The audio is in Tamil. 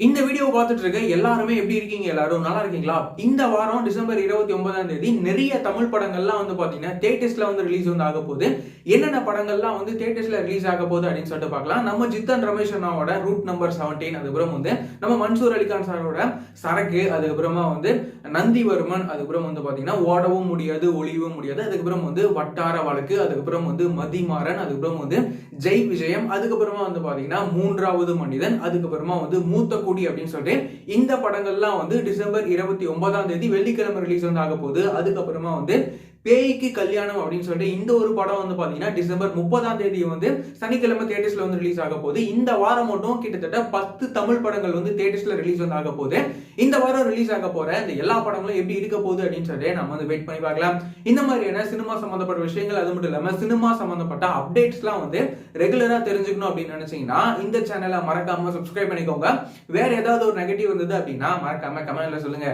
இந்த வீடியோ பார்த்துட்டு இருக்க எல்லாருமே எப்படி இருக்கீங்க? எல்லாரும் நல்லா இருக்கீங்களா? இந்த வாரம் டிசம்பர் 29ஆம் தேதி நிறைய தமிழ் படங்கள்லாம் வந்து பாத்தீங்கன்னா தியேட்டர்ஸ்ல வந்து ரிலீஸ் வந்து ஆக போகுது. என்னென்ன படங்கள்லாம் வந்து தியேட்டர்ஸ்ல ரிலீஸ் ஆக போகுது அப்படின்னு சொல்லிட்டு பார்க்கலாம். நம்ம ஜித்தன் ரமேஷ் அண்ணாவோட ரூட் நம்பர் 17, அதுக்கப்புறம் வந்து நம்ம மன்சூர் அலிகான் சாரோட சரக்கு, அதுக்கப்புறமா வந்து நந்திவர்மன், அதுக்கப்புறம் வந்து பாத்தீங்கன்னா ஓடவும் முடியாது ஒளியவும் முடியாது, அதுக்கப்புறம் வந்து வட்டார வழக்கு, அதுக்கப்புறம் வந்து மதிமாறன், அதுக்கப்புறம் வந்து ஜெய் விஜயம், அதுக்கப்புறமா வந்து பாத்தீங்கன்னா மூன்றாவது மனிதன், அதுக்கப்புறமா வந்து மூத்த குடி அப்படின்னு சொல்லிட்டு இந்த படங்கள்லாம் வந்து டிசம்பர் 29ஆம் தேதி வெள்ளிக்கிழமை ரிலீஸ் வந்து ஆக போகுது. அதுக்கப்புறமா வந்து பேய்க்கு கல்யாணம் அப்படின்னு சொல்லிட்டு இந்த ஒரு படம் வந்து பாத்தீங்கன்னா டிசம்பர் 30ஆம் தேதி வந்து சனிக்கிழமை தியேட்டர்ஸ்ல வந்து ரிலீஸ் ஆக போகுது. இந்த வாரம் மட்டும் கிட்டத்தட்ட 10 தமிழ் படங்கள் வந்து தியேட்டர்ஸ்ல ரிலீஸ் வந்து ஆக போகுது. இந்த வாரம் ரிலீஸ் ஆக போற இந்த எல்லா படங்களும் எப்படி இருக்க போகுது அப்படின்னு சொல்லிட்டு நம்ம வந்து வெயிட் பண்ணி பார்க்கலாம். இந்த மாதிரியான சினிமா சம்பந்தப்பட்ட விஷயங்கள், அது மட்டும் இல்லாம சினிமா சம்பந்தப்பட்ட அப்டேட்ஸ்லாம் வந்து ரெகுலரா தெரிஞ்சுக்கணும் அப்படின்னு நினைச்சீங்கன்னா இந்த சேனலை மறக்காம சப்ஸ்கிரைப் பண்ணிக்கோங்க. வேற ஏதாவது ஒரு நெகட்டிவ் இருந்தது அப்படின்னா மறக்காம கமெண்ட்ல சொல்லுங்க.